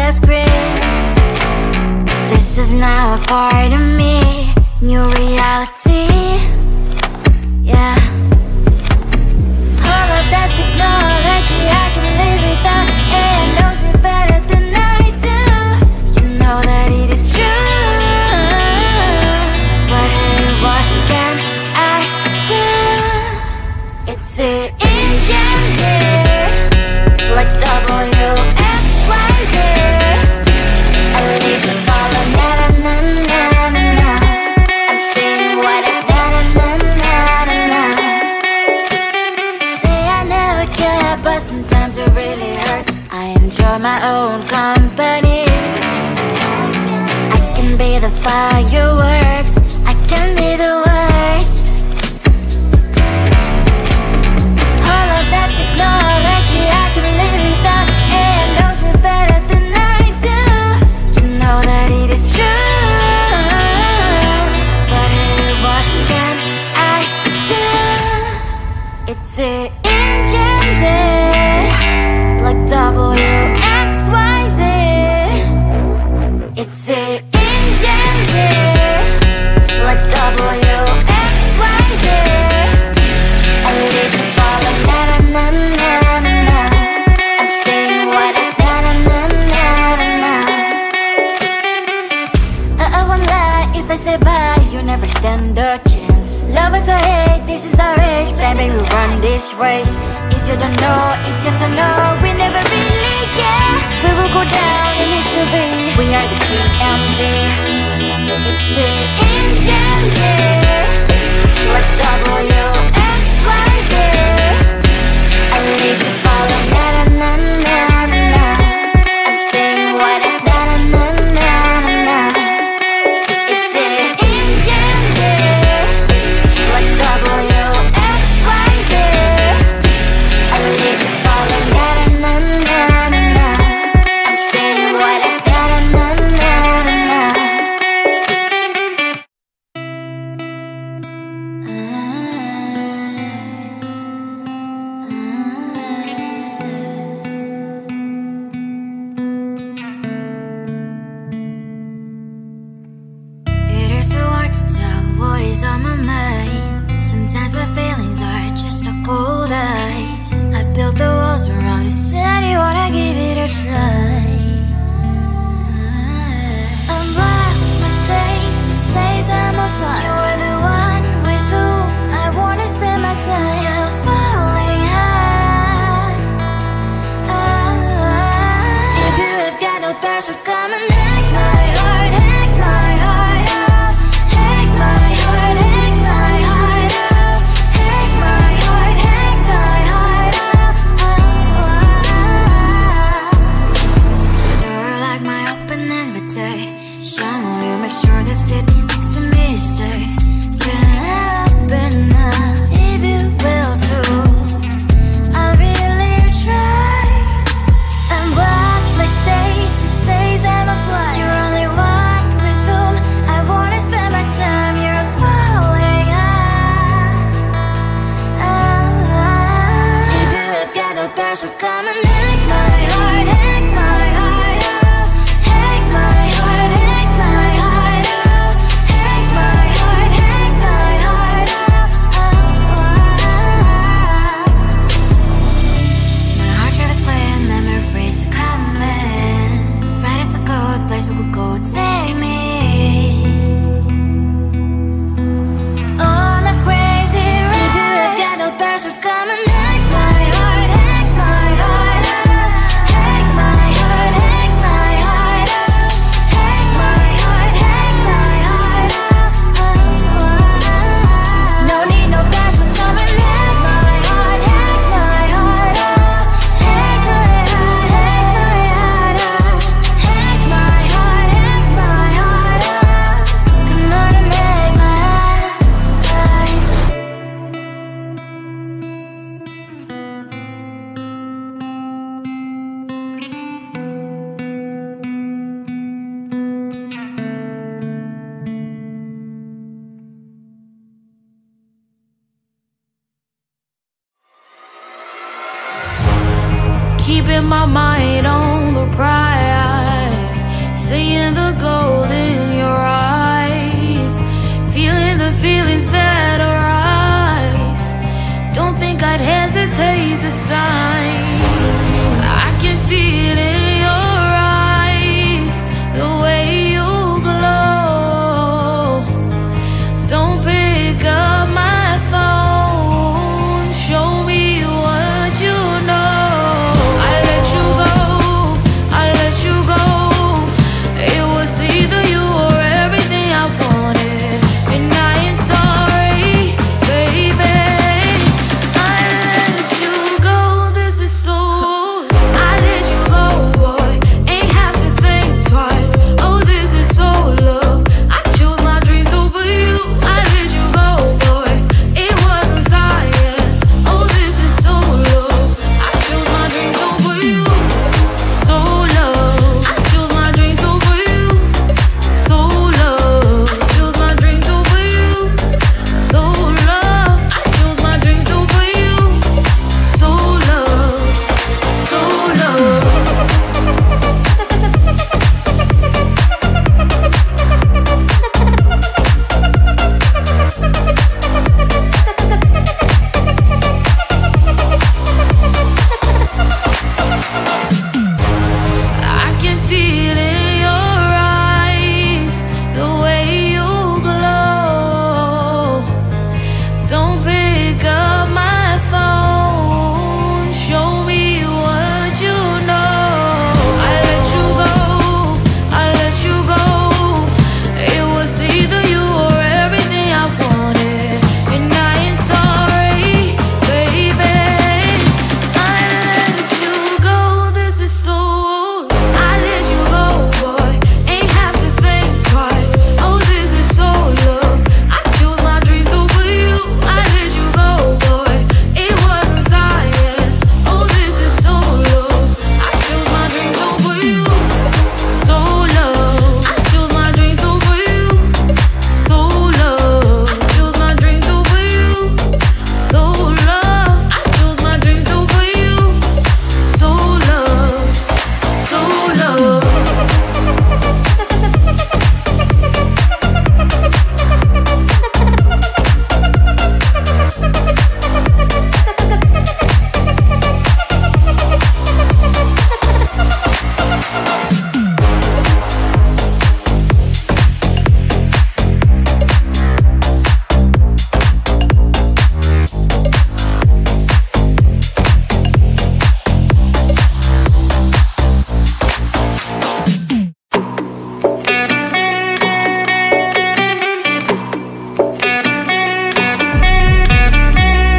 last grip. This is now a part of me, new reality. Yeah. All of that technology I can live without. AI knows me better than I do. You know that it is true. But hey, what can I do? It's the engine here, like WXYZ. I need to follow na na na na na na. I'm saying what I na na na na na na. Say I never care, but sometimes it really hurts. I enjoy my own company. I can be the fireworks, I can be the worst. All of that technology I can live without. AI knows me better than I do. You know that it is true. But hey, what can I do? It's the engines, like WXYZ. It's the engines, like WXYZ. I need to follow na na na na na na. I'm saying what I na na na na na na. I won't lie if I say bye, you never stand a chance. Love is or hate, this is our age. Baby, we run this race. If you don't know, it's yes or no. We never really get. We will go down in history. We are the GMZ. It's the engines, like WXYZ. I need to follow na na na na na na. I'm saying what I na na na na na na. It's the engines, like WXYZ. I need to follow na na na na na na. I'm saying what I na na na na na na. It is so hard to tell what is on my mind. Sometimes my feelings are just a cold ice. I built the walls around you, said you wanna give it a try. Unlocked my state to say I'm a fly. You are the one with whom I wanna spend my time. You're falling high. If you have got no bears, so come and hack my heart, hack my heart up. Hack my heart, hack my heart up. Hack my heart, hack my heart up. You're like my open invitation. Will you make sure that sitting next to me is safe? Can I open up if you will too? I'll really try. And what my state to say I'm a fly. You're only one with whom I wanna spend my time. You're falling high. If you have got no bears, so come and hack my heart, hack my heart up. Hack my heart, hack my heart up. Hack my heart, hack my heart up. My heart travels playing memories are coming. Right as a good place we could go and take me. On a crazy ride. If you have got no bears, so come and hack my heart, hack my heart up. Hack my heart, hack my heart up. Hack my heart, hack my heart up. No need no bears, so come and hack my heart, hack my heart up. Hack my heart, hack my heart up. Hack my heart, hack my heart up. Come on and hack my heart. Keeping my mind on the prize. the gold in your eyes, feeling the feelings that arise. Don't think I'd hesitate to sign. I can see it in your eyes, the way you glow. Don't pick up my phone, show me what you know. I let you go, I let you go. It was either you or everything I wanted, and I ain't sorry, baby. I let you go, this is so. I let you go, boy, ain't have to think twice. Oh, this is so love. I chose my dreams over you. I let you go, boy, it wasn't science. Oh, this is so love. I chose my dreams over you. So love. I chose my dreams over you. So love. Chose my dreams over you. So love. I chose my dreams over you. So love. So love. I can see it in your eyes, the way you glow. Don't pick up my phone, show me what you know. I let you go, I let you go. It was either you or everything I wanted, and I ain't sorry, baby. I let you go, this is so. I let you go, boy, ain't have to think twice. Oh, this is so love. I chose my dreams over you. I let you go, boy, it wasn't science. Oh, this is so love. I chose my dreams over you. So love. I chose my dreams over you. So love. Chose my dreams over you. So love. I chose my dreams over you. So love. So love.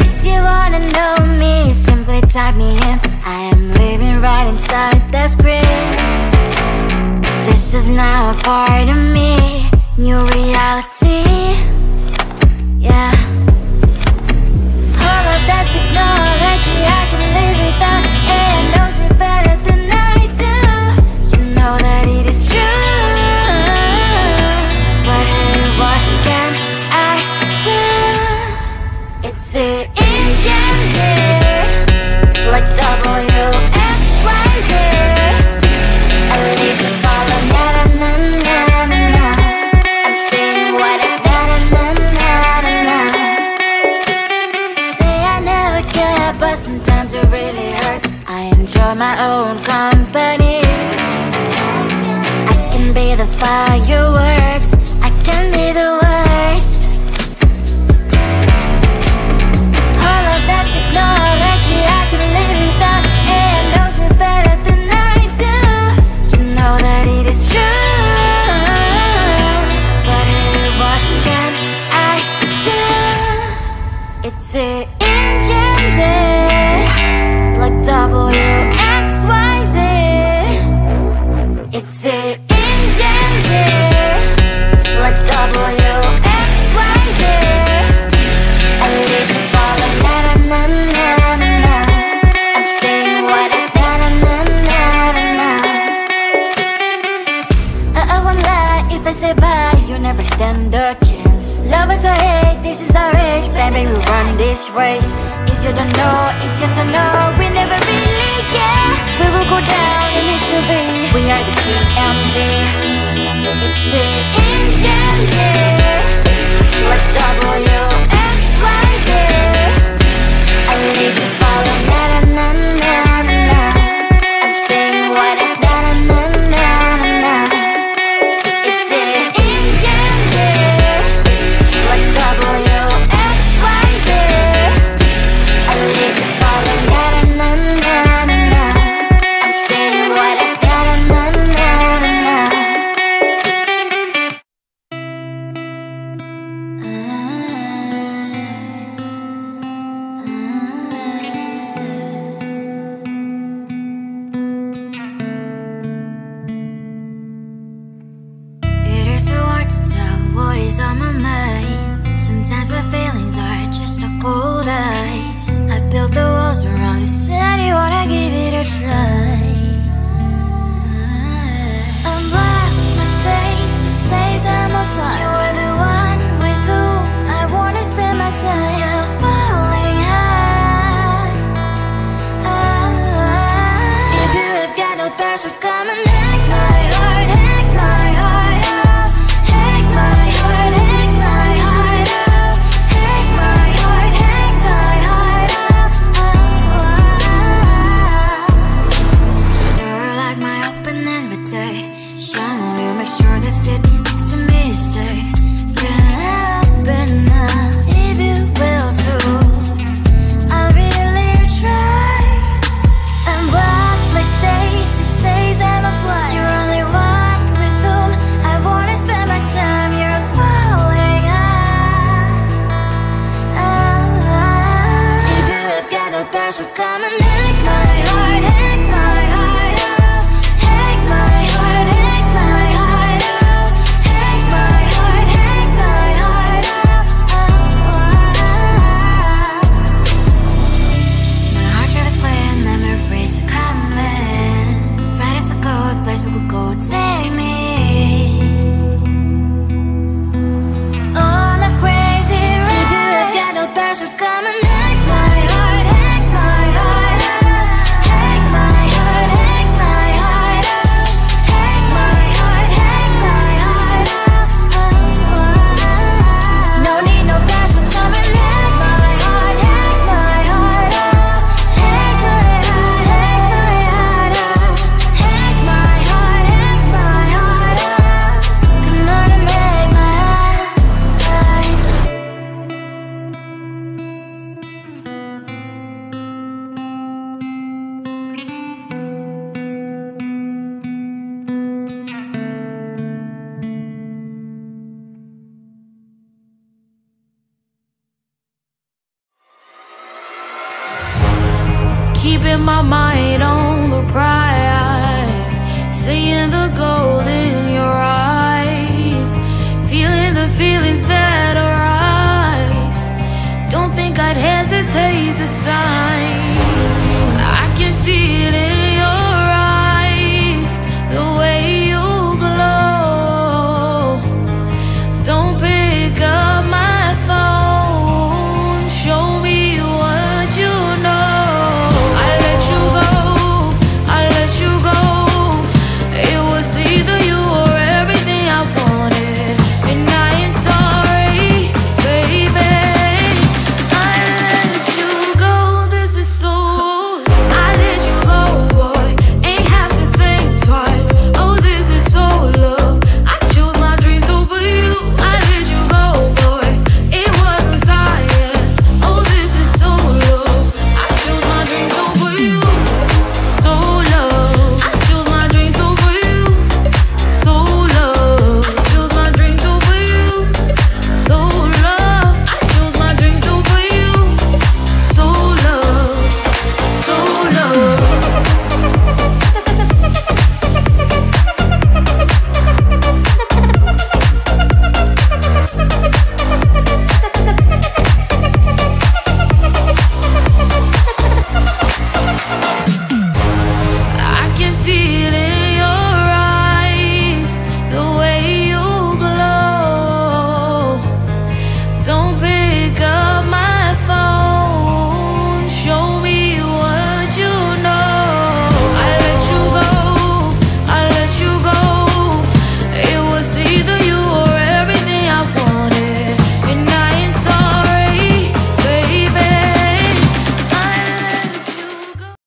If you wanna know me, simply type me in. I am living right inside that screen. This is now a part of me, new reality. Yeah. All of that technology I can live without, and knows me better than I do. You know that it is true, but hey, what can I do? It's the engines here, like WXYZ. I leave you falling, na na na na na na. I'm saying what I na na na na na na. Say I never care, but sometimes it really hurts. I enjoy my own company. I can be the fireworks, I can be the worst. All of that technology I can live without, and knows me better than I do. You know that it is true, but hey, what can I do? It's the engines, like WXYZ. It's the engines, like WXYZ. I live in falling, na na na na na na. I'm saying what I na na na na na na. I won't lie if I say bye, you never stand a chance. Love is or hate, this is our age, baby, we run this race. If you don't know, it's yes or no, we never really care. We will go down in history, we are the GMZ. what is on my mind. Sometimes my feelings are just a cold ice. I built the walls around you, said you wanna give it a try. Unlocked my state to say I'm a fly. You are the one with whom I wanna spend my time. You're falling high. If you have got no bears, so come and hack my heart, hack my heart out. Hack my heart, hack my heart out. Hack my heart, hack my heart out. You're like my open invitation. Will you make sure that sitting next to me is safe? Get up enough, if you will too. I'll really try. And what my state to say I'm a fly. You're only one with whom I wanna spend my time. You're falling high. If you have got no bears, so come and hack my heart, hack my heart out. Hack my heart, hack my heart out. Hack my heart, hack my heart out. My heart travels clear, memories are coming. Right as a good place we could go and take me. On a crazy ride. If you have got no bears, so come and hack my heart, hack my heart out. Hack my heart, hack my heart out. Hack my heart, hack my heart out. No need no bears, so come and hack my heart, hack my heart out. Hack my heart, hack my heart out. Hack my heart, hack my heart out. Come on and make my heart. Keep in my mind